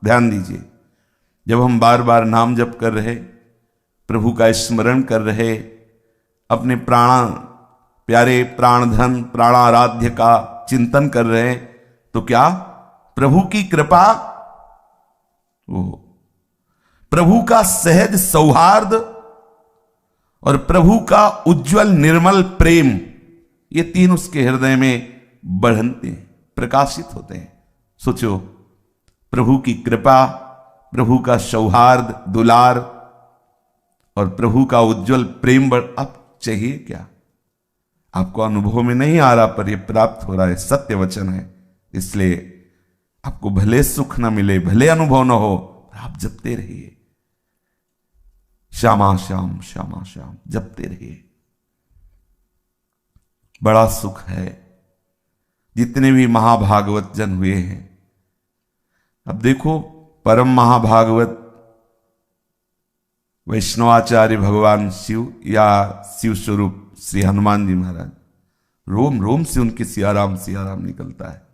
ध्यान दीजिए, जब हम बार बार नाम जप कर रहे, प्रभु का स्मरण कर रहे, अपने प्यारे प्राणधन प्राणाराध्य का चिंतन कर रहे, तो क्या प्रभु की कृपा, प्रभु का सहज सौहार्द और प्रभु का उज्जवल निर्मल प्रेम, ये तीन उसके हृदय में बढ़ते हैं, प्रकाशित होते हैं। सोचो, प्रभु की कृपा, प्रभु का सौहार्द दुलार और प्रभु का उज्जवल प्रेम अब चाहिए क्या? आपको अनुभव में नहीं आ रहा, पर यह प्राप्त हो रहा है, सत्य वचन है। इसलिए आपको भले सुख न मिले, भले अनुभव न हो, आप जपते रहिए, श्यामा श्याम श्यामा श्याम जपते रहिए। बड़ा सुख है। जितने भी महाभागवत जन हुए हैं, अब देखो, परम महाभागवत वैष्णवाचार्य भगवान शिव या शिव स्वरूप श्री हनुमान जी महाराज, रोम रोम से उनके सियाराम निकलता है।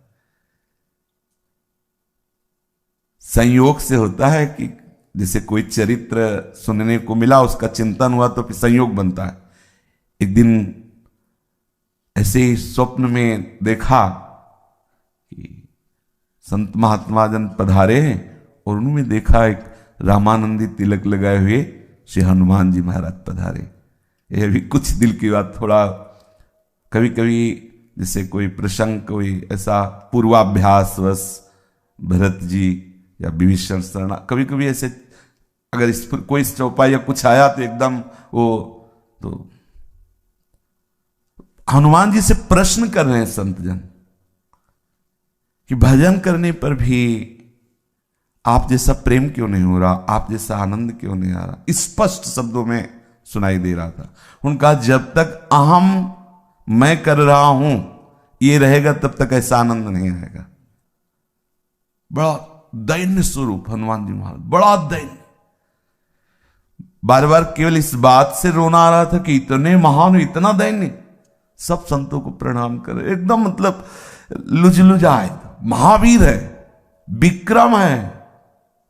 संयोग से होता है कि जैसे कोई चरित्र सुनने को मिला, उसका चिंतन हुआ, तो फिर संयोग बनता है। एक दिन ऐसे ही स्वप्न में देखा कि संत महात्मा जन पधारे हैं और उन्होंने देखा एक रामानंदी तिलक लगाए हुए श्री हनुमान जी महाराज पधारे। यह भी कुछ दिल की बात, थोड़ा कभी कभी जैसे कोई प्रसंग, कोई ऐसा पूर्वाभ्यास वश भरत जी या विभीषण शरणा, कभी कभी ऐसे अगर इस पर कोई चौपाई या कुछ आया तो एकदम वो, तो हनुमान जी से प्रश्न कर रहे हैं संत जन कि भजन करने पर भी आप जैसा प्रेम क्यों नहीं हो रहा, आप जैसा आनंद क्यों नहीं आ रहा। स्पष्ट शब्दों में सुनाई दे रहा था। उनका जब तक अहम मैं कर रहा हूं ये रहेगा, तब तक ऐसा आनंद नहीं आएगा। बड़ा दैन्य स्वरूप हनुमान जी महाराज, बड़ा दैन्य। बार बार केवल इस बात से रोना आ रहा था कि इतने महान, इतना दैन्य। सब संतों को प्रणाम कर, एकदम मतलब लुजलुजाए, महावीर है, विक्रम है,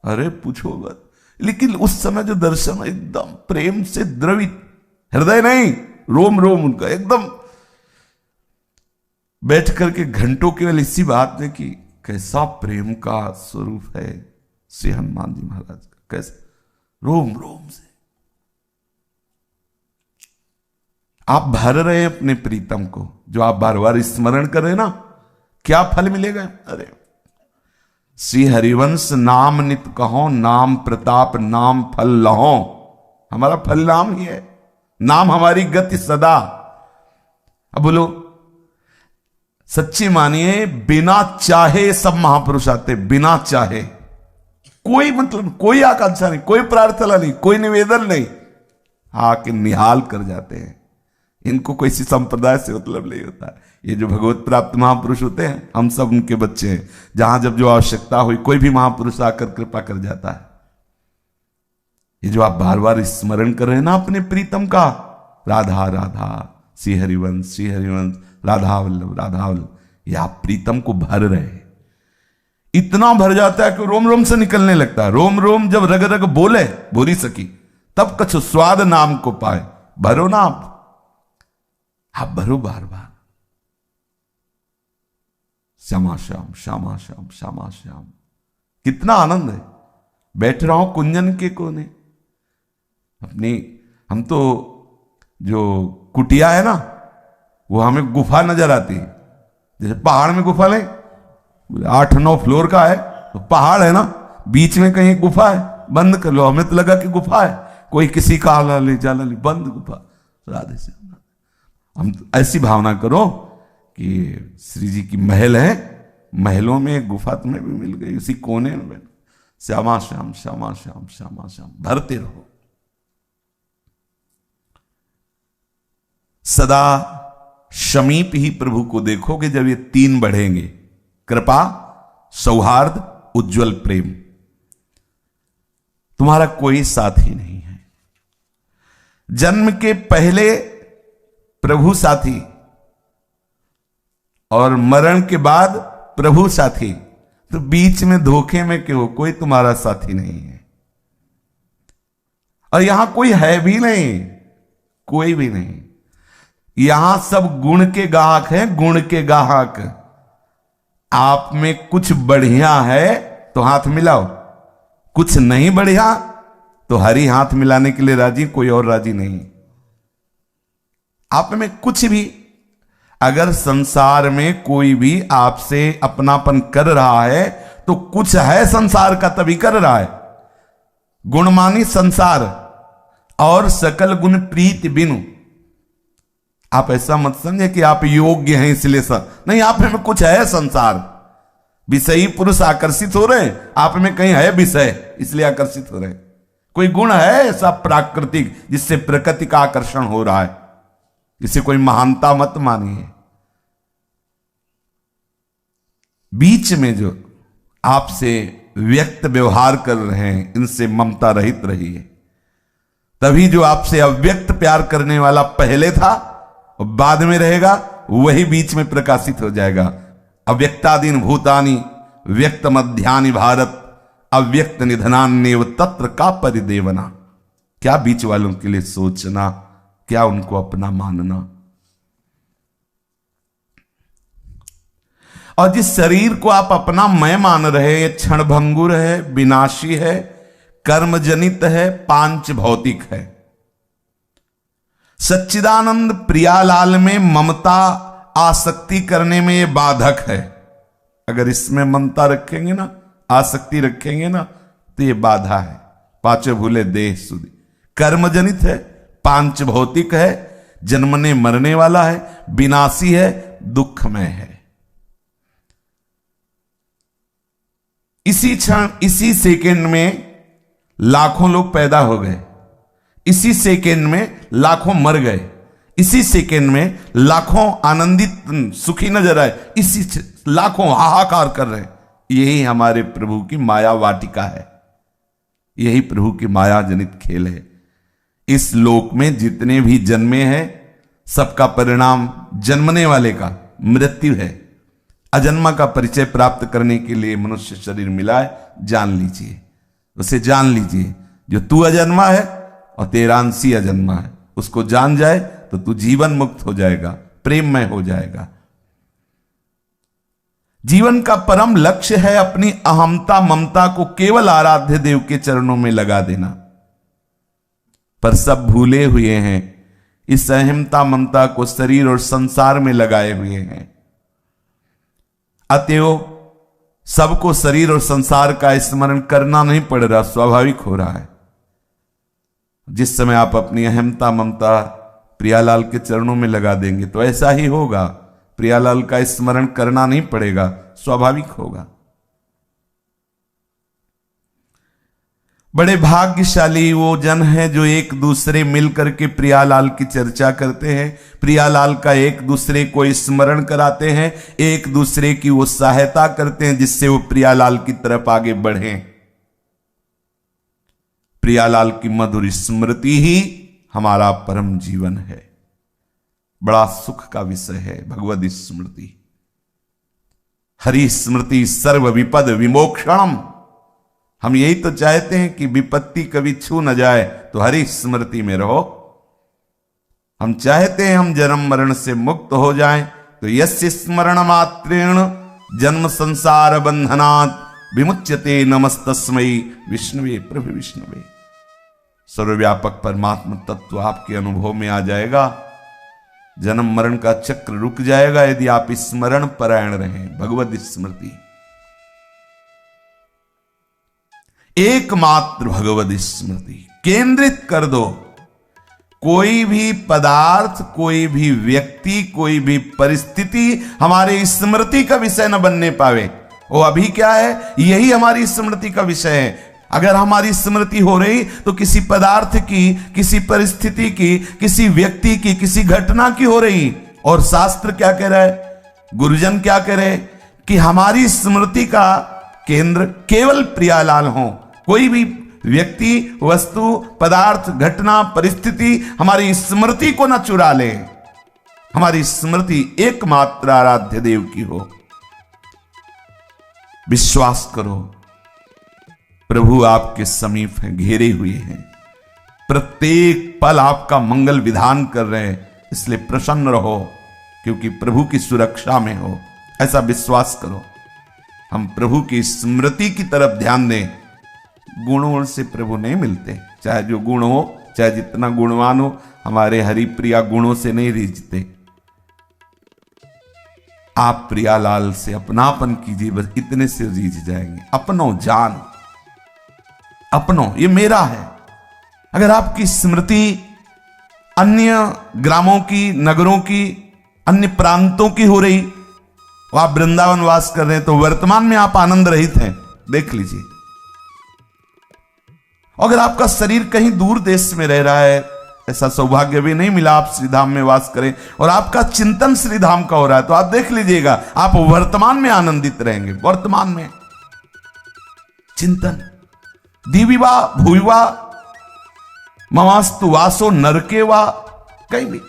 अरे पूछो मत। लेकिन उस समय जो दर्शन एकदम प्रेम से द्रवित, हृदय नहीं, रोम रोम उनका एकदम, बैठ करके घंटों केवल इसी बात में कि कैसा प्रेम का स्वरूप है श्री हनुमान जी महाराज का, कैसे रोम रोम से आप भर रहे हैं अपने प्रीतम को, जो आप बार बार स्मरण कर रहे हैं ना, क्या फल मिलेगा? अरे श्री हरिवंश नाम नित कहो, नाम प्रताप नाम फल लहो। हमारा फल नाम ही है, नाम हमारी गति सदा। अब बोलो, सच्ची मानिए, बिना चाहे सब महापुरुष आते, बिना चाहे, कोई मतलब कोई आकांक्षा नहीं, कोई प्रार्थना नहीं, कोई निवेदन नहीं, आके निहाल कर जाते हैं। इनको कोई सी संप्रदाय से मतलब नहीं होता है। ये जो भगवत प्राप्त महापुरुष होते हैं, हम सब उनके बच्चे हैं। जहां जब जो आवश्यकता हुई, कोई भी महापुरुष आकर कृपा कर जाता है। ये जो आप बार बार स्मरण कर रहे हैं ना अपने प्रीतम का, राधा राधा श्री हरिवंश राधा वल्लभ राधा वल्लभ, ये आप प्रीतम को भर रहे हैं। इतना भर जाता है कि रोम रोम से निकलने लगता है। रोम रोम जब रग रग बोले बोली सकी, तब कछु स्वाद नाम को पाए। भरो ना आप भरो बार बार, श्यामा श्याम श्यामा श्याम श्यामा श्याम। कितना आनंद है। बैठ रहा हूं कुंजन के कोने अपनी, हम तो जो कुटिया है ना, वो हमें गुफा नजर आती है। जैसे पहाड़ में गुफा नहीं, 8-9 फ्लोर का है तो पहाड़ है ना, बीच में कहीं गुफा है, बंद कर लो। हमें तो लगा कि गुफा है, कोई किसी का आला ले जाला ले, बंद गुफा। राधे से हम तो ऐसी भावना करो कि श्री जी की महल है, महलों में गुफा तुम्हें भी मिल गई, उसी कोने में श्यामा श्याम श्यामा श्याम श्यामा श्याम भरते रहो। सदा समीप ही प्रभु को देखोगे जब ये तीन बढ़ेंगे, कृपा सौहार्द उज्जवल प्रेम। तुम्हारा कोई साथी नहीं है। जन्म के पहले प्रभु साथी और मरण के बाद प्रभु साथी, तो बीच में धोखे में क्यों? कोई तुम्हारा साथी नहीं है और यहां कोई है भी नहीं, कोई भी नहीं। यहां सब गुण के गाहक हैं, गुण के गाहक। आप में कुछ बढ़िया है तो हाथ मिलाओ, कुछ नहीं बढ़िया तो हरी हाथ मिलाने के लिए राजी, कोई और राजी नहीं। आप में कुछ भी, अगर संसार में कोई भी आपसे अपनापन कर रहा है तो कुछ है संसार का, तभी कर रहा है। गुणमानी संसार और सकल गुण प्रीत बिनु। आप ऐसा मत समझे कि आप योग्य हैं इसलिए नहीं, आप में कुछ है संसार। विषयी पुरुष आकर्षित हो रहे, आप में कहीं है विषय इसलिए आकर्षित हो रहे। कोई गुण है ऐसा प्राकृतिक जिससे प्रकृति का आकर्षण हो रहा है, इसे कोई महानता मत मानिए। बीच में जो आपसे व्यक्त व्यवहार कर रहे हैं, इनसे ममता रहित रहिए। तभी जो आपसे अव्यक्त प्यार करने वाला पहले था और बाद में रहेगा, वही बीच में प्रकाशित हो जाएगा। अव्यक्तादीन भूतानि व्यक्त मध्यानि भारत, अव्यक्त निधनान्येव तत्र का परिदेवना। क्या बीच वालों के लिए सोचना, क्या उनको अपना मानना। और जिस शरीर को आप अपना मैं मान रहे, ये क्षणभंगुर है, विनाशी है, कर्मजनित है, पांच भौतिक है। सच्चिदानंद प्रियालाल में ममता आसक्ति करने में ये बाधक है। अगर इसमें ममता रखेंगे ना, आसक्ति रखेंगे ना, तो ये बाधा है। पांचों भूले देह सुधि, कर्मजनित है, पांच भौतिक है, जन्मने मरने वाला है, विनाशी है, दुखमय है। इसी क्षण, इसी सेकेंड में लाखों लोग पैदा हो गए, इसी सेकेंड में लाखों मर गए, इसी सेकेंड में लाखों आनंदित सुखी नजर आए, इसी लाखों हाहाकार कर रहे। यही हमारे प्रभु की माया वाटिका है, यही प्रभु की माया जनित खेल है। इस लोक में जितने भी जन्मे हैं, सबका परिणाम जन्मने वाले का मृत्यु है। अजन्मा का परिचय प्राप्त करने के लिए मनुष्य शरीर मिला है, जान लीजिए, उसे जान लीजिए। जो तू अजन्मा है और तेरा अंशी अजन्मा है, उसको जान जाए तो तू जीवन मुक्त हो जाएगा, प्रेममय हो जाएगा। जीवन का परम लक्ष्य है अपनी अहमता ममता को केवल आराध्य देव के चरणों में लगा देना। पर सब भूले हुए हैं, इस अहमता ममता को शरीर और संसार में लगाए हुए हैं। अतएव सबको शरीर और संसार का स्मरण करना नहीं पड़ रहा, स्वाभाविक हो रहा है। जिस समय आप अपनी अहमता ममता प्रियालाल के चरणों में लगा देंगे तो ऐसा ही होगा। प्रियालाल का स्मरण करना नहीं पड़ेगा, स्वाभाविक होगा। बड़े भाग्यशाली वो जन हैं जो एक दूसरे मिलकर के प्रियालाल की चर्चा करते हैं, प्रियालाल का एक दूसरे को स्मरण कराते हैं, एक दूसरे की वो सहायता करते हैं जिससे वो प्रियालाल की तरफ आगे बढ़ें। प्रियालाल की मधुर स्मृति ही हमारा परम जीवन है। बड़ा सुख का विषय है भगवद स्मृति। हरि स्मृति सर्व विपद विमोक्षणम। हम यही तो चाहते हैं कि विपत्ति कभी छू न जाए, तो हरि स्मृति में रहो। हम चाहते हैं हम जन्म मरण से मुक्त हो जाएं, तो यस्य स्मरण मात्रेण जन्म संसार बंधनात् विमुच्यते नमस्तस्मै विष्णुवे प्रभु विष्णुवे। सर्वव्यापक परमात्मा तत्व आपके अनुभव में आ जाएगा, जन्म मरण का चक्र रुक जाएगा यदि आप स्मरण परायण रहें। भगवद स्मृति एकमात्र भगवद स्मृति केंद्रित कर दो। कोई भी पदार्थ, कोई भी व्यक्ति, कोई भी परिस्थिति हमारे स्मृति का विषय न बनने पावे। वो अभी क्या है, यही हमारी स्मृति का विषय है। अगर हमारी स्मृति हो रही तो किसी पदार्थ की, किसी परिस्थिति की, किसी व्यक्ति की, किसी घटना की हो रही। और शास्त्र क्या कह रहा है, गुरुजन क्या कह रहे, कि हमारी स्मृति का केंद्र केवल प्रियालाल हो। कोई भी व्यक्ति, वस्तु, पदार्थ, घटना, परिस्थिति हमारी स्मृति को न चुरा ले। हमारी स्मृति एकमात्र आराध्य देव की हो। विश्वास करो, प्रभु आपके समीप हैं, घेरे हुए हैं, प्रत्येक पल आपका मंगल विधान कर रहे हैं। इसलिए प्रसन्न रहो, क्योंकि प्रभु की सुरक्षा में हो, ऐसा विश्वास करो। हम प्रभु की स्मृति की तरफ ध्यान दें। गुणों से प्रभु नहीं मिलते, चाहे जो गुण हो, चाहे जितना गुणवान हो, हमारे हरिप्रिया गुणों से नहीं रीझते। आप प्रियालाल से अपनापन कीजिए, बस इतने से रीझ जाएंगे। अपनो जान, अपनो, ये मेरा है। अगर आपकी स्मृति अन्य ग्रामों की, नगरों की, अन्य प्रांतों की हो रही, और आप वृंदावन वास कर रहे हैं, तो वर्तमान में आप आनंद रहित हैं, देख लीजिए। अगर आपका शरीर कहीं दूर देश में रह रहा है, ऐसा सौभाग्य भी नहीं मिला आप श्रीधाम में वास करें, और आपका चिंतन श्रीधाम का हो रहा है, तो आप देख लीजिएगा आप वर्तमान में आनंदित रहेंगे। वर्तमान में चिंतन, दिविवा भूविवा ममास्तु वासो नरके वा, कहीं भी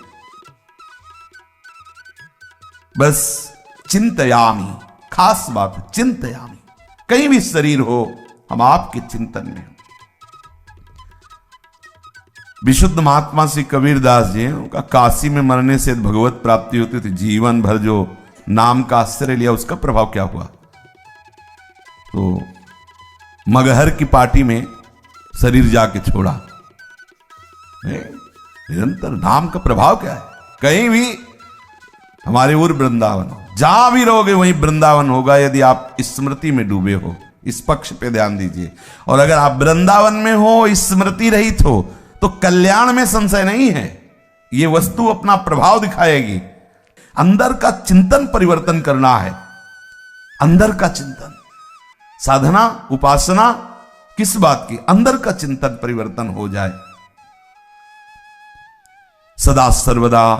बस चिंतयामी, खास बात चिंतयामी। कहीं भी शरीर हो, हम आपके चिंतन में। विशुद्ध महात्मा श्री कबीरदास जी, उनका काशी में मरने से भगवत प्राप्ति होती थी। जीवन भर जो नाम का आश्रय लिया, उसका प्रभाव क्या हुआ? तो मगहर की पार्टी में शरीर जाके छोड़ा। निरंतर नाम का प्रभाव क्या है? कहीं भी हमारे उर वृंदावन हो, जहां भी रहोगे वहीं वृंदावन होगा, यदि आप स्मृति में डूबे हो। इस पक्ष पे ध्यान दीजिए। और अगर आप वृंदावन में हो, स्मृति रहित हो, तो कल्याण में संशय नहीं है। यह वस्तु अपना प्रभाव दिखाएगी। अंदर का चिंतन परिवर्तन करना है। अंदर का चिंतन, साधना, उपासना किस बात की? अंदर का चिंतन परिवर्तन हो जाए। सदा सर्वदा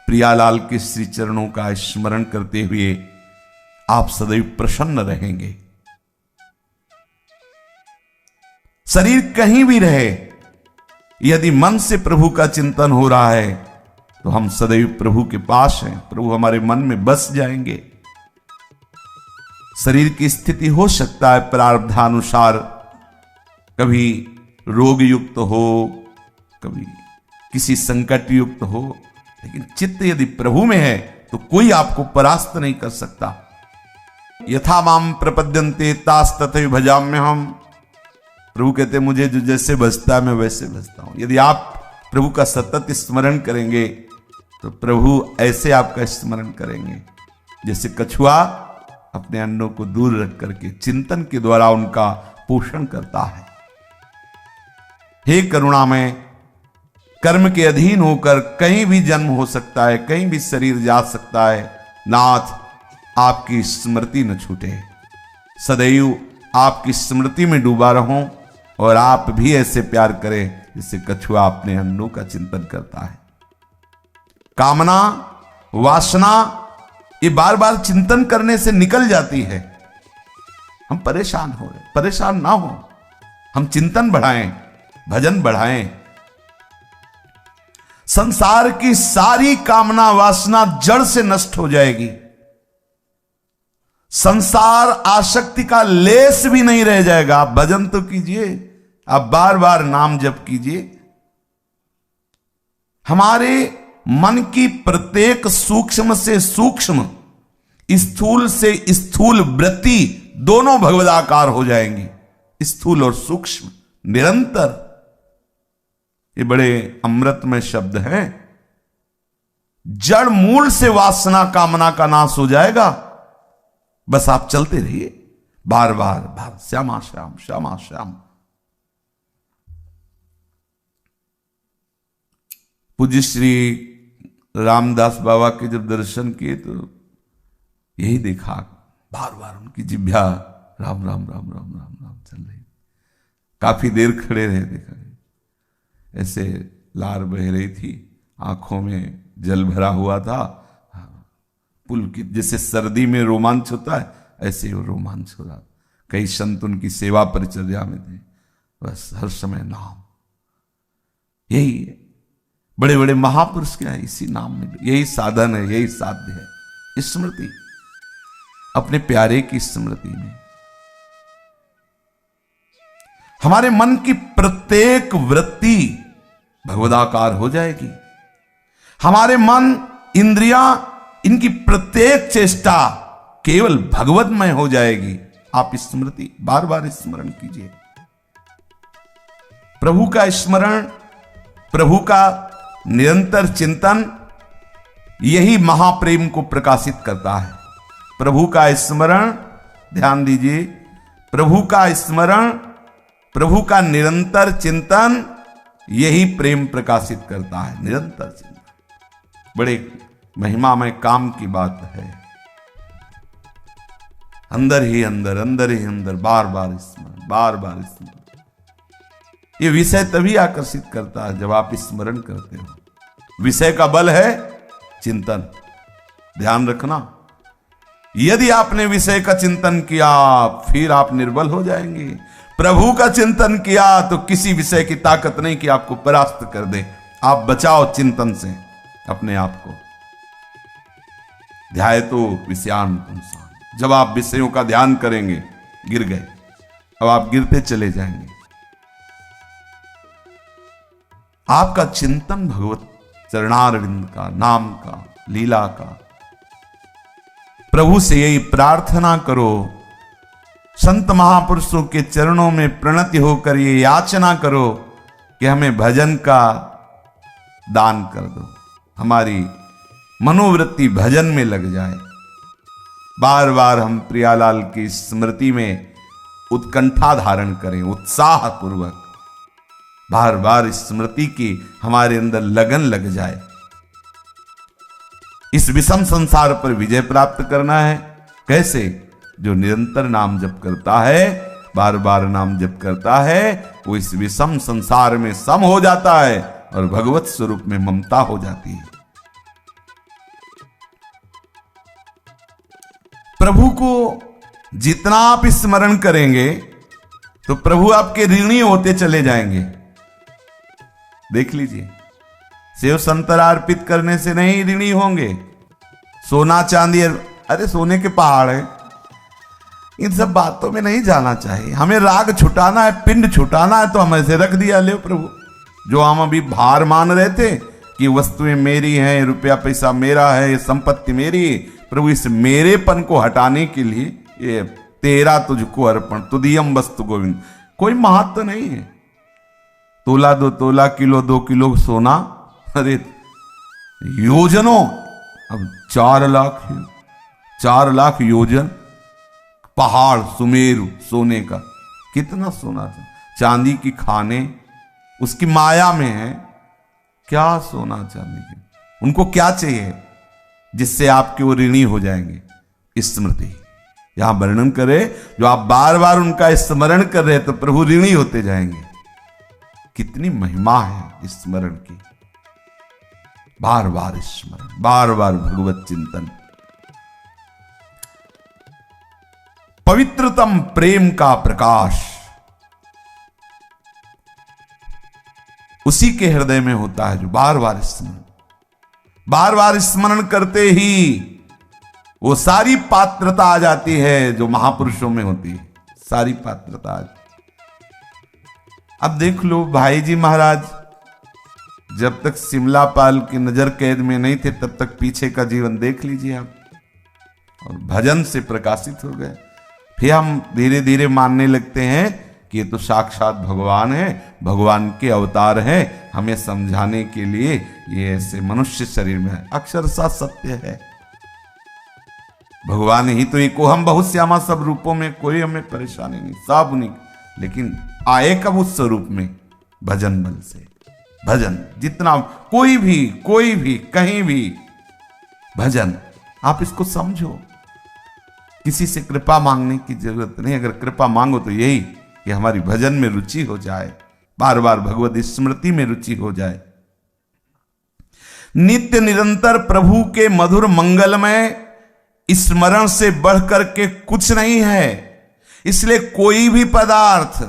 प्रियालाल के श्री चरणों का स्मरण करते हुए आप सदैव प्रसन्न रहेंगे। शरीर कहीं भी रहे, यदि मन से प्रभु का चिंतन हो रहा है, तो हम सदैव प्रभु के पास हैं। प्रभु हमारे मन में बस जाएंगे। शरीर की स्थिति हो सकता है प्रारब्धानुसार, कभी रोग युक्त हो, कभी किसी संकट युक्त हो, लेकिन चित्त यदि प्रभु में है तो कोई आपको परास्त नहीं कर सकता। यथा माम प्रपद्यन्ते तास तथैव भजाम्यहम्। प्रभु कहते मुझे जो जैसे भजता है मैं वैसे भजता हूं। यदि आप प्रभु का सतत स्मरण करेंगे तो प्रभु ऐसे आपका स्मरण करेंगे जैसे कछुआ अपने अन्नों को दूर रख करके चिंतन के द्वारा उनका पोषण करता है। हे करुणामय, कर्म के अधीन होकर कहीं भी जन्म हो सकता है, कहीं भी शरीर जा सकता है। नाथ, आपकी स्मृति न छूटे, सदैव आपकी स्मृति में डूबा रहूं, और आप भी ऐसे प्यार करें जिससे कछुआ अपने अन्नों का चिंतन करता है। कामना, वासना, ये बार बार चिंतन करने से निकल जाती है। हम परेशान हो रहे, परेशान ना हो, हम चिंतन बढ़ाएं, भजन बढ़ाएं। संसार की सारी कामना वासना जड़ से नष्ट हो जाएगी। संसार आसक्ति का लेस भी नहीं रह जाएगा। आप भजन तो कीजिए, आप बार बार नाम जप कीजिए। हमारे मन की प्रत्येक सूक्ष्म से सूक्ष्म, स्थूल से स्थूल वृत्ति दोनों भगवदाकार हो जाएंगी। स्थूल और सूक्ष्म निरंतर, ये बड़े अमृतमय शब्द हैं। जड़ मूल से वासना कामना का नाश हो जाएगा। बस आप चलते रहिए बार बार बार, श्यामा श्याम श्यामा श्याम। पूज्य श्री रामदास बाबा के जब दर्शन किए तो यही देखा, बार बार उनकी जिह्वा राम राम राम राम राम राम चल रही। काफी देर खड़े रहे, देखा ऐसे लार बह रही थी, आंखों में जल भरा हुआ था। पुलकित, जैसे सर्दी में रोमांच होता है, ऐसे ही रोमांच हो रहा। कई संत उनकी सेवा परिचर्या में थे, बस हर समय नाम। यही है, बड़े बड़े महापुरुष क्या है, इसी नाम में, यही साधन है, यही साध्य है। स्मृति, अपने प्यारे की स्मृति में हमारे मन की प्रत्येक वृत्ति भगवदाकार हो जाएगी। हमारे मन, इंद्रियां, इनकी प्रत्येक चेष्टा केवल भगवतमय हो जाएगी। आप स्मृति बार बार स्मरण कीजिए। प्रभु का स्मरण, प्रभु का निरंतर चिंतन, यही महाप्रेम को प्रकाशित करता है। प्रभु का स्मरण, ध्यान दीजिए, प्रभु का स्मरण, प्रभु का निरंतर चिंतन, यही प्रेम प्रकाशित करता है। निरंतर चिंतन बड़े महिमामय काम की बात है। अंदर ही अंदर, अंदर ही अंदर, बार बार स्मरण, बार बार स्मरण। ये विषय तभी आकर्षित करता है जब आप स्मरण करते हो। विषय का बल है चिंतन। ध्यान रखना, यदि आपने विषय का चिंतन किया फिर आप निर्बल हो जाएंगे। प्रभु का चिंतन किया तो किसी विषय की ताकत नहीं कि आपको परास्त कर दे। आप बचाओ चिंतन से अपने आप को। ध्याय तो विषयान पुंसान्। जब आप विषयों का ध्यान करेंगे, गिर गए, अब आप गिरते चले जाएंगे। आपका चिंतन भगवत चरणारविंद का, नाम का, लीला का। प्रभु से यही प्रार्थना करो, संत महापुरुषों के चरणों में प्रणति होकर ये याचना करो कि हमें भजन का दान कर दो, हमारी मनोवृत्ति भजन में लग जाए। बार बार हम प्रियालाल की स्मृति में उत्कंठा धारण करें, उत्साह पूर्वक बार बार स्मृति की हमारे अंदर लगन लग जाए। इस विषम संसार पर विजय प्राप्त करना है। कैसे? जो निरंतर नाम जप करता है, बार बार नाम जप करता है, वो इस विषम संसार में सम हो जाता है और भगवत स्वरूप में ममता हो जाती है। प्रभु को जितना आप स्मरण करेंगे तो प्रभु आपके ऋणी होते चले जाएंगे। देख लीजिए, सेव संतरा अर्पित करने से नहीं ऋणी होंगे। सोना चांदी, अरे सोने के पहाड़ है, इन सब बातों में नहीं जाना चाहिए। हमें राग छुटाना है, पिंड छुटाना है, तो हम ऐसे रख दिया, ले प्रभु। जो हम अभी भार मान रहे थे कि वस्तुएं मेरी हैं, रुपया पैसा मेरा है, ये संपत्ति मेरी, प्रभु इस मेरेपन को हटाने के लिए ये तेरा तुझको अर्पण, तुदियम वस्तु गोविंद। कोई महत्व नहीं है। तोला 2 तोला, किलो 2 किलो सोना, अरे योजनों, अब 4 लाख, 4 लाख योजन पहाड़ सुमेरु सोने का। कितना सोना था, चांदी की खाने उसकी माया में है। क्या सोना चांदी के, उनको क्या चाहिए जिससे आपके वो ऋणी हो जाएंगे। स्मृति यहां वर्णन करे, जो आप बार बार उनका स्मरण कर रहे तो प्रभु ऋणी होते जाएंगे। कितनी महिमा है स्मरण की। बार बार स्मरण, बार बार भगवत चिंतन। पवित्रतम प्रेम का प्रकाश उसी के हृदय में होता है जो बार बार स्मरण, बार बार स्मरण करते ही वो सारी पात्रता आ जाती है जो महापुरुषों में होती है। सारी पात्रता। अब देख लो भाई जी महाराज जब तक सिमलापाल की नजर कैद में नहीं थे तब तक पीछे का जीवन देख लीजिए आप, और भजन से प्रकाशित हो गए। फिर हम धीरे धीरे मानने लगते हैं कि ये तो साक्षात भगवान है, भगवान के अवतार हैं, हमें समझाने के लिए ये ऐसे मनुष्य शरीर में है। अक्षरशः सत्य है, भगवान ही तो एक, हम बहुत श्यामा सब रूपों में, कोई हमें परेशानी नहीं, सब उन्हीं। लेकिन आए कब उस स्वरूप में? भजन बल से। भजन जितना, कोई भी कहीं भी भजन, आप इसको समझो। किसी से कृपा मांगने की जरूरत नहीं। अगर कृपा मांगो तो यही कि हमारी भजन में रुचि हो जाए, बार बार भगवत स्मृति में रुचि हो जाए। नित्य निरंतर प्रभु के मधुर मंगलमय स्मरण से बढ़कर के कुछ नहीं है। इसलिए कोई भी पदार्थ,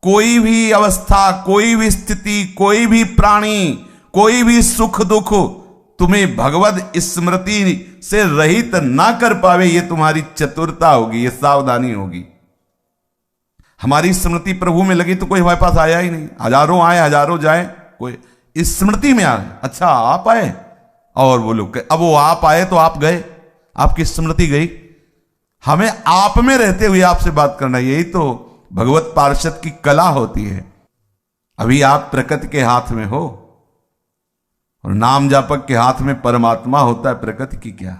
कोई भी अवस्था, कोई भी स्थिति, कोई भी प्राणी, कोई भी सुख दुख तुम्हें भगवत स्मृति से रहित ना कर पावे। ये तुम्हारी चतुरता होगी, ये सावधानी होगी। हमारी स्मृति प्रभु में लगी तो कोई हमारे पास आया ही नहीं। हजारों आए हजारों जाए, कोई इस स्मृति में आए। अच्छा आप आए और वो लोग, अब वो आप आए तो आप गए, आपकी स्मृति गई। हमें आप में रहते हुए आपसे बात करना, यही तो भगवत पार्षद की कला होती है। अभी आप प्रकृति के हाथ में हो और नाम जापक के हाथ में परमात्मा होता है। प्रकृति की क्या,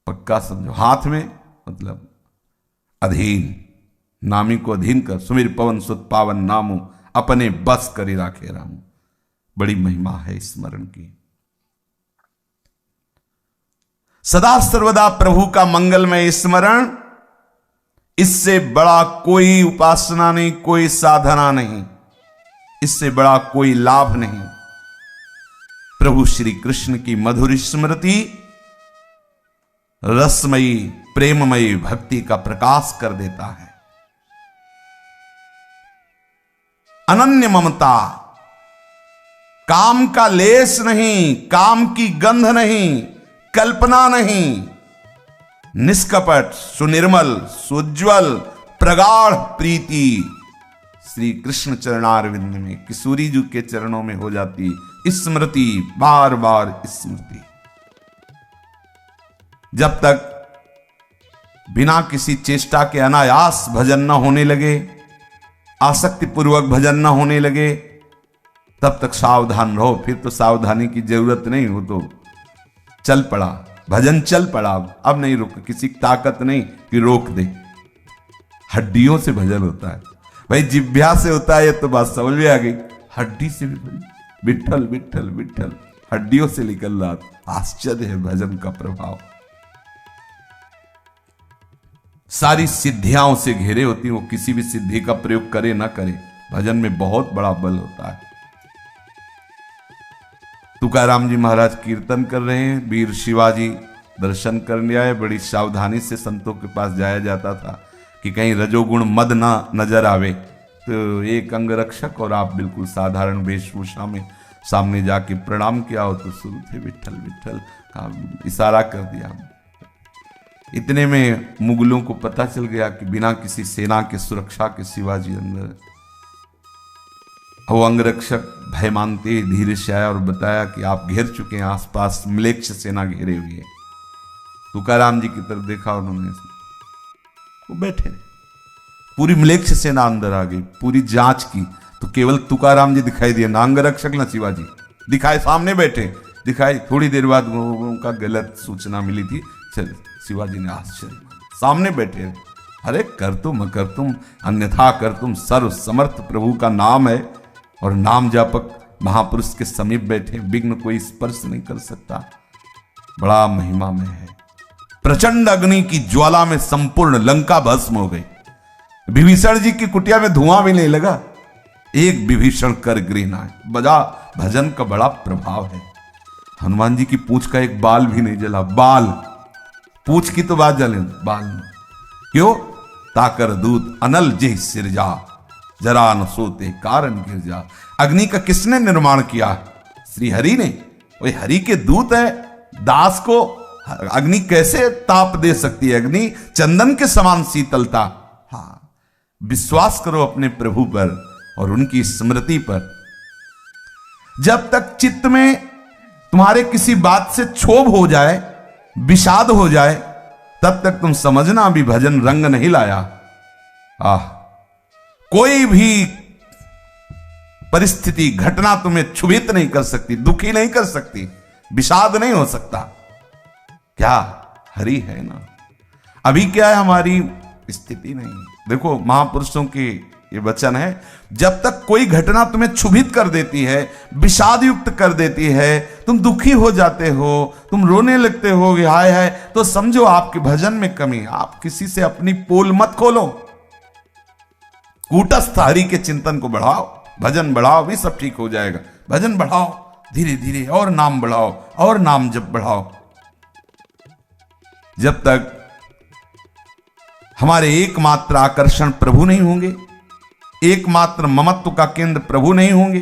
पक्का समझो। हाथ में मतलब अधीन, नामी को अधीन कर। सुमिर पवन सुत पावन नामो, अपने बस करी राखे राम। बड़ी महिमा है स्मरण की। सदा सर्वदा प्रभु का मंगलमय स्मरण, इससे बड़ा कोई उपासना नहीं, कोई साधना नहीं, इससे बड़ा कोई लाभ नहीं। प्रभु श्री कृष्ण की मधुर स्मृति रसमयी प्रेममयी भक्ति का प्रकाश कर देता है। अनन्य ममता, काम का लेस नहीं, काम की गंध नहीं, कल्पना नहीं, निष्कपट सुनिर्मल सुज्ज्वल प्रगाढ़ प्रीति श्री कृष्ण चरणारविंद में, किशोरी जी के चरणों में हो जाती स्मृति, बार बार स्मृति। जब तक बिना किसी चेष्टा के अनायास भजन न होने लगे, आसक्ति पूर्वक भजन न होने लगे, तब तक सावधान रहो। फिर तो सावधानी की जरूरत नहीं, हो तो चल पड़ा, भजन चल पड़ा। अब नहीं रुक, किसी की ताकत नहीं कि रोक दे। हड्डियों से भजन होता है भाई, जिभ्या से होता है, ये तो बात समझ में आ गई। हड्डी से भी विठ्ठल विठ्ठल विठ्ठल हड्डियों से निकल रहा। आश्चर्य है भजन का प्रभाव। सारी सिद्धियां उसे घेरे होती, वो किसी भी सिद्धि का प्रयोग करे ना करे, भजन में बहुत बड़ा बल होता है। तुकाराम जी महाराज कीर्तन कर रहे हैं, वीर शिवाजी दर्शन करने आए। बड़ी सावधानी से संतों के पास जाया जाता था कि कहीं रजोगुण मद ना नजर आवे। तो एक अंगरक्षक और आप बिल्कुल साधारण वेशभूषा में सामने जाके प्रणाम किया हो तो शुरू थे विठ्ठल विठ्ठल का इशारा कर दिया। इतने में मुगलों को पता चल गया कि बिना किसी सेना के सुरक्षा के शिवाजी अंदर। वो अंगरक्षक भय मानते धीरे से आया और बताया कि आप घेर चुके हैं, आसपास म्लेच्छ सेना घेरे हुई है। तुकाराम जी की तरफ देखा उन्होंने, वो बैठे, पूरी म्लेच्छ सेना अंदर आ गई। पूरी जांच की तो केवल तुकाराम जी दिखाई दिए, ना अंगरक्षक ना शिवाजी दिखाए। सामने बैठे दिखाई। थोड़ी देर बाद उनका गलत सूचना मिली थी। चल शिवाजी ने आश्चर्य, सामने बैठे, अरे कर तुम अन्यथा कर तुम, सर्व समर्थ प्रभु का नाम है और नाम जापक महापुरुष के समीप बैठे, विघ्न कोई स्पर्श नहीं कर सकता। बड़ा महिमा में है। प्रचंड अग्नि की ज्वाला में संपूर्ण लंका भस्म हो गई। विभीषण जी की कुटिया में धुआं भी नहीं लगा। एक विभीषण कर गृह न आए। बजा भजन का बड़ा प्रभाव है। हनुमान जी की पूंछ का एक बाल भी नहीं जला। बाल, पूंछ की तो बात जले, बाल नहीं। क्यों? ताकर दूत अनल जे सिरजा, जरा न सोते कारण गिर जा। अग्नि का किसने निर्माण किया? श्री हरि ने। वही हरि के दूत है, दास को अग्नि कैसे ताप दे सकती है? अग्नि चंदन के समान शीतलता। हाँ, विश्वास करो अपने प्रभु पर और उनकी स्मृति पर। जब तक चित्त में तुम्हारे किसी बात से क्षोभ हो जाए, विषाद हो जाए, तब तक तुम समझना अभी भजन रंग नहीं लाया। कोई भी परिस्थिति घटना तुम्हें क्षुभित नहीं कर सकती, दुखी नहीं कर सकती, विषाद नहीं हो सकता। क्या हरि है ना। अभी क्या है हमारी स्थिति नहीं। देखो महापुरुषों के ये वचन है, जब तक कोई घटना तुम्हें क्षुभित कर देती है, विषाद युक्त कर देती है, तुम दुखी हो जाते हो, तुम रोने लगते हो हाय हाय, तो समझो आपके भजन में कमी। आप किसी से अपनी पोल मत खोलो। कूटस्थ हरि के चिंतन को बढ़ाओ, भजन बढ़ाओ, भी सब ठीक हो जाएगा। भजन बढ़ाओ धीरे धीरे, और नाम बढ़ाओ, और नाम जप बढ़ाओ। जब तक हमारे एकमात्र आकर्षण प्रभु नहीं होंगे, एकमात्र ममत्व का केंद्र प्रभु नहीं होंगे,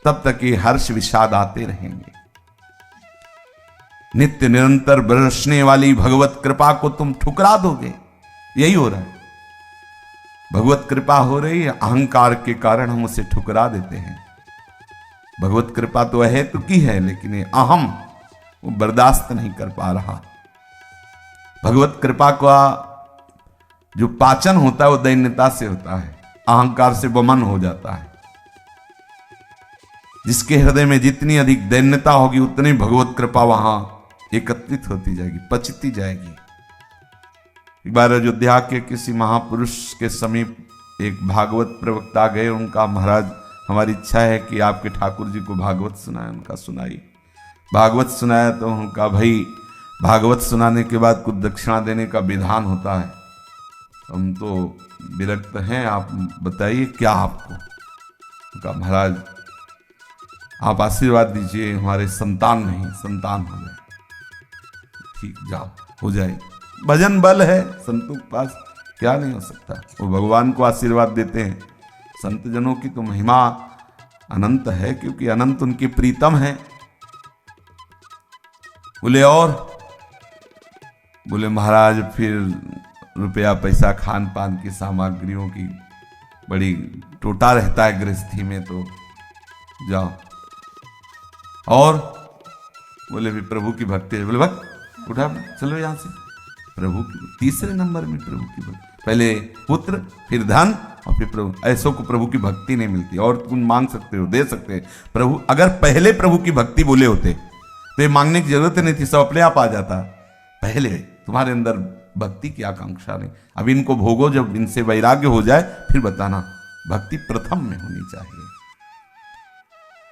तब तक ये हर्ष विषाद आते रहेंगे। नित्य निरंतर बरसने वाली भगवत कृपा को तुम ठुकरा दोगे। यही हो रहा है। भगवत कृपा हो रही है, अहंकार के कारण हम उसे ठुकरा देते हैं। भगवत कृपा तो अहेतु की है, लेकिन ये अहम वो बर्दाश्त नहीं कर पा रहा। भगवत कृपा का जो पाचन होता है वो दैन्यता से होता है, अहंकार से वमन हो जाता है। जिसके हृदय में जितनी अधिक दैन्यता होगी उतनी भगवत कृपा वहां एकत्रित होती जाएगी, पचती जाएगी। एक बार अयोध्या के किसी महापुरुष के समीप एक भागवत प्रवक्ता गए। उनका, महाराज हमारी इच्छा है कि आपके ठाकुर जी को भागवत सुनाए। उनका सुनाई, भागवत सुनाया तो उनका, भाई भागवत सुनाने के बाद कुछ दक्षिणा देने का विधान होता है, हम तो विरक्त हैं, आप बताइए क्या आपको। उनका, महाराज आप आशीर्वाद दीजिए, हमारे संतान नहीं, संतान हो जाए। ठीक, जाओ, हो जाए। भजन बल है संतों के पास, क्या नहीं हो सकता। वो भगवान को आशीर्वाद देते हैं। संत जनों की तो महिमा अनंत है, क्योंकि अनंत उनके प्रीतम है। बोले और, बोले महाराज फिर रुपया पैसा खान पान की सामग्रियों की बड़ी टोटा रहता है गृहस्थी में, तो जाओ। और बोले भी प्रभु की भक्ति है। बोले भक्त उठा, चलो यहां से। प्रभु की तीसरे नंबर में प्रभु की भक्ति, पहले पुत्र फिर धन और फिर प्रभु। ऐसों को प्रभु की भक्ति नहीं मिलती। और तुम मांग सकते हो, दे सकते हैं प्रभु। अगर पहले प्रभु की भक्ति बोले होते तो ये मांगने की जरूरत नहीं थी, सब अपने आप आ जाता। पहले तुम्हारे अंदर भक्ति की आकांक्षा नहीं। अब इनको भोगो, जब इनसे वैराग्य हो जाए फिर बताना। भक्ति प्रथम में होनी चाहिए।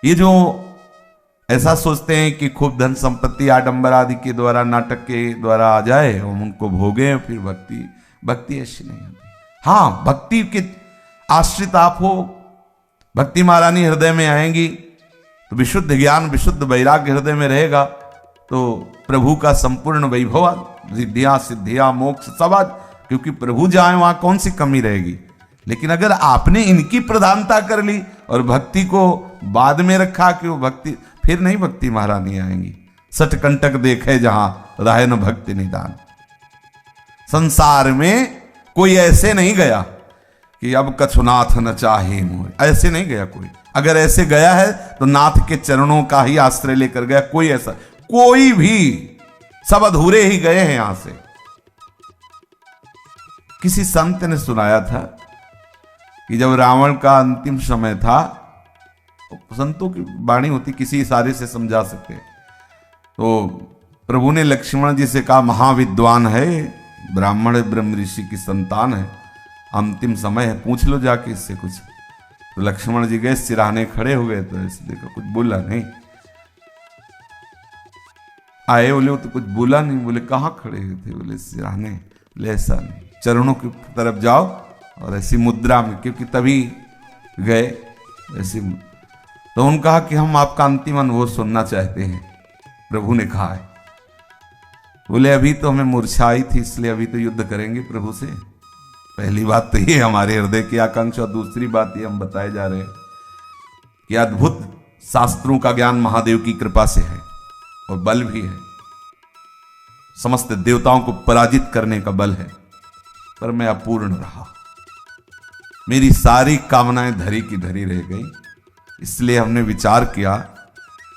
ये जो ऐसा सोचते हैं कि खूब धन संपत्ति आडंबर आदि के द्वारा, नाटक के द्वारा आ जाए, हम उनको भोगे फिर भक्ति ऐसी नहीं होती। हाँ, भक्ति के आश्रित आप हो, भक्ति महारानी हृदय में आएंगी तो विशुद्ध ज्ञान विशुद्ध वैराग्य हृदय में रहेगा, तो प्रभु का संपूर्ण वैभव, रिद्धियां सिद्धियां मोक्ष सब आज, क्योंकि प्रभु जाए वहां कौन सी कमी रहेगी। लेकिन अगर आपने इनकी प्रधानता कर ली और भक्ति को बाद में रखा कि वो भक्ति, फिर नहीं भक्ति महारानी आएंगी। सटकंटक देखे जहां राय न भक्ति निदान। संसार में कोई ऐसे नहीं गया कि अब कछुनाथ न चाहे मोह, ऐसे नहीं गया कोई। अगर ऐसे गया है तो नाथ के चरणों का ही आश्रय लेकर गया। कोई ऐसा, कोई भी, सब अधूरे ही गए हैं यहां से। किसी संत ने सुनाया था कि जब रावण का अंतिम समय था, तो संतों की वाणी होती, किसी इशारे से समझा सकते, तो प्रभु ने लक्ष्मण जी से कहा, महाविद्वान है, ब्राह्मण ब्रह्म ऋषि की संतान है, अंतिम समय है, पूछ लो जाके इससे कुछ। तो लक्ष्मण जी गए, सिराने खड़े हो गए, तो ऐसे देखो कुछ बोला नहीं। आए, बोले वो तो कुछ बोला नहीं। बोले कहाँ खड़े हुए थे? बोले सिराने। बोले ऐसा नहीं, चरणों की तरफ जाओ और ऐसी मुद्रा में, क्योंकि तभी गए ऐसी। तो उन्होंने कहा कि हम आपका अंतिम अनुभव सुनना चाहते हैं। प्रभु ने कहा है। बोले अभी तो हमें मूर्छा आई थी, इसलिए अभी तो युद्ध करेंगे प्रभु से। पहली बात तो ये हमारे हृदय की आकांक्षा, और दूसरी बात ये हम बताए जा रहे हैं कि अद्भुत शास्त्रों का ज्ञान महादेव की कृपा से है और बल भी है, समस्त देवताओं को पराजित करने का बल है। पर मैं अपूर्ण रहा, मेरी सारी कामनाएं धरी की धरी रह गई। इसलिए हमने विचार किया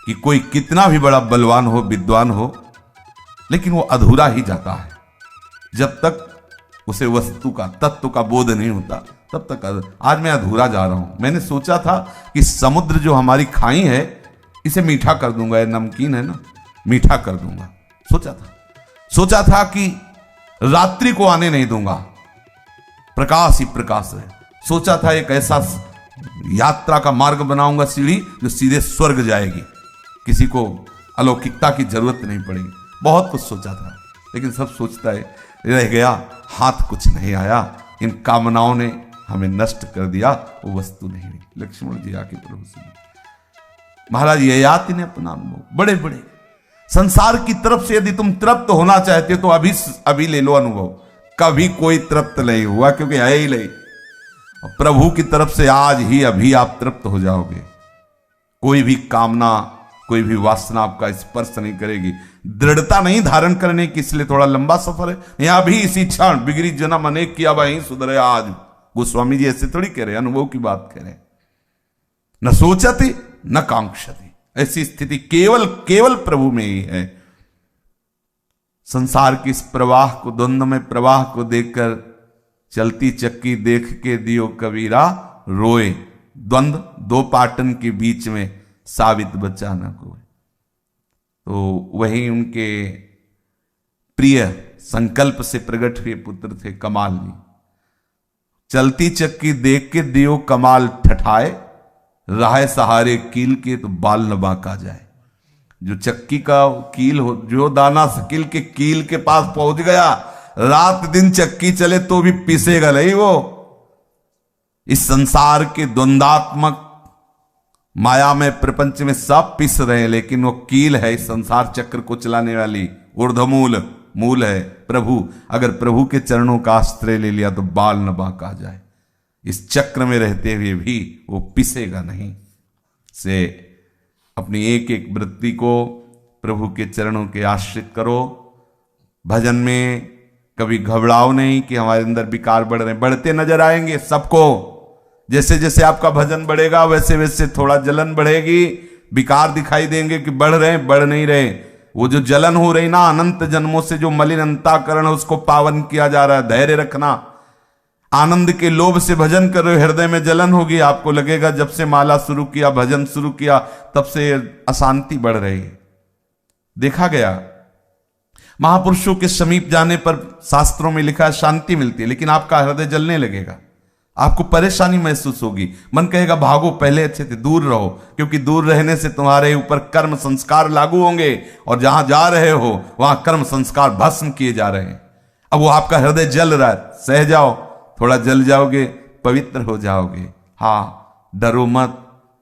कि कोई कितना भी बड़ा बलवान हो, विद्वान हो, लेकिन वो अधूरा ही जाता है। जब तक उसे वस्तु का, तत्व का बोध नहीं होता, तब तक। आज मैं अधूरा जा रहा हूं। मैंने सोचा था कि समुद्र जो हमारी खाई है, इसे मीठा कर दूंगा, ये नमकीन है ना, मीठा कर दूंगा। सोचा था कि रात्रि को आने नहीं दूंगा, प्रकाश ही प्रकाश है। सोचा था एक ऐसा यात्रा का मार्ग बनाऊंगा, सीढ़ी जो सीधे स्वर्ग जाएगी, किसी को अलौकिकता की जरूरत नहीं पड़ेगी। बहुत कुछ सोचा था, लेकिन सब सोचता है रह गया, हाथ कुछ नहीं आया। इन कामनाओं ने हमें नष्ट कर दिया, वो वस्तु नहीं हुई। लक्ष्मण जी आके प्रभु से, महाराज ये याद ने अपना अनुभव, बड़े बड़े संसार की तरफ से यदि तुम तृप्त होना चाहते हो तो अभी ले लो अनुभव। कभी कोई तृप्त नहीं हुआ, क्योंकि है ही नहीं। और प्रभु की तरफ से आज ही अभी आप तृप्त हो जाओगे। कोई भी कामना, कोई भी वासना आपका स्पर्श नहीं करेगी। दृढ़ता नहीं धारण करने की, इसलिए थोड़ा लंबा सफर है। यहां भी इसी क्षण बिगड़ी जन्म अनेक किया, वहीं सुधरे आज। गोस्वामी जी ऐसे थोड़ी कह रहे, अनुभव की बात कह रहे। न सोचती न कांक्षती, ऐसी स्थिति केवल केवल प्रभु में ही है। संसार की इस प्रवाह को, द्वंद्व में प्रवाह को देखकर चलती चक्की देख के दियो कबीरा रोए, द्वंद्व दो पाटन के बीच में साबित बचा न कोई। तो वही उनके प्रिय संकल्प से प्रकट हुए पुत्र थे कमाल जी। चलती चक्की देख के दियो कमाल ठठाए, राह सहारे कील के तो बाल न बांका जाए। जो चक्की का कील हो, जो दाना कील के कील के पास पहुंच गया, रात दिन चक्की चले तो भी पिसेगा नहीं वो। इस संसार के द्वंदात्मक माया में, प्रपंच में सब पिस रहे हैं, लेकिन वो कील है इस संसार चक्र को चलाने वाली, ऊर्ध्वमूल मूल है प्रभु। अगर प्रभु के चरणों का आश्रय ले लिया तो बाल न बांका जाए। इस चक्र में रहते हुए भी वो पिसेगा नहीं। से अपनी एक एक वृत्ति को प्रभु के चरणों के आश्रित करो। भजन में कभी घबराओ नहीं कि हमारे अंदर विकार बढ़ रहे हैं, बढ़ते नजर आएंगे सबको। जैसे जैसे आपका भजन बढ़ेगा वैसे वैसे थोड़ा जलन बढ़ेगी, विकार दिखाई देंगे कि बढ़ रहे हैं, बढ़ नहीं रहे। वो जो जलन हो रही ना, अनंत जन्मों से जो मलिन अंतःकरण है उसको पावन किया जा रहा है। धैर्य रखना। आनंद के लोभ से भजन कर रहे हो, हृदय में जलन होगी, आपको लगेगा जब से माला शुरू किया, भजन शुरू किया, तब से अशांति बढ़ रही है। देखा गया महापुरुषों के समीप जाने पर शास्त्रों में लिखा है शांति मिलती है, लेकिन आपका हृदय जलने लगेगा, आपको परेशानी महसूस होगी, मन कहेगा भागो, पहले अच्छे थे, दूर रहो, क्योंकि दूर रहने से तुम्हारे ऊपर कर्म संस्कार लागू होंगे और जहां जा रहे हो वहां कर्म संस्कार भस्म किए जा रहे हैं। अब वो आपका हृदय जल रहा है, सह जाओ, थोड़ा जल जाओगे, पवित्र हो जाओगे। हाँ, डरो मत,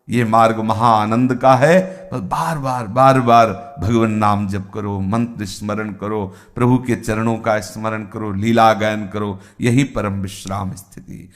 ये मार्ग महा आनंद का है। बस बार बार बार बार भगवान नाम जप करो, मंत्र स्मरण करो, प्रभु के चरणों का स्मरण करो, लीला गायन करो, यही परम विश्राम स्थिति।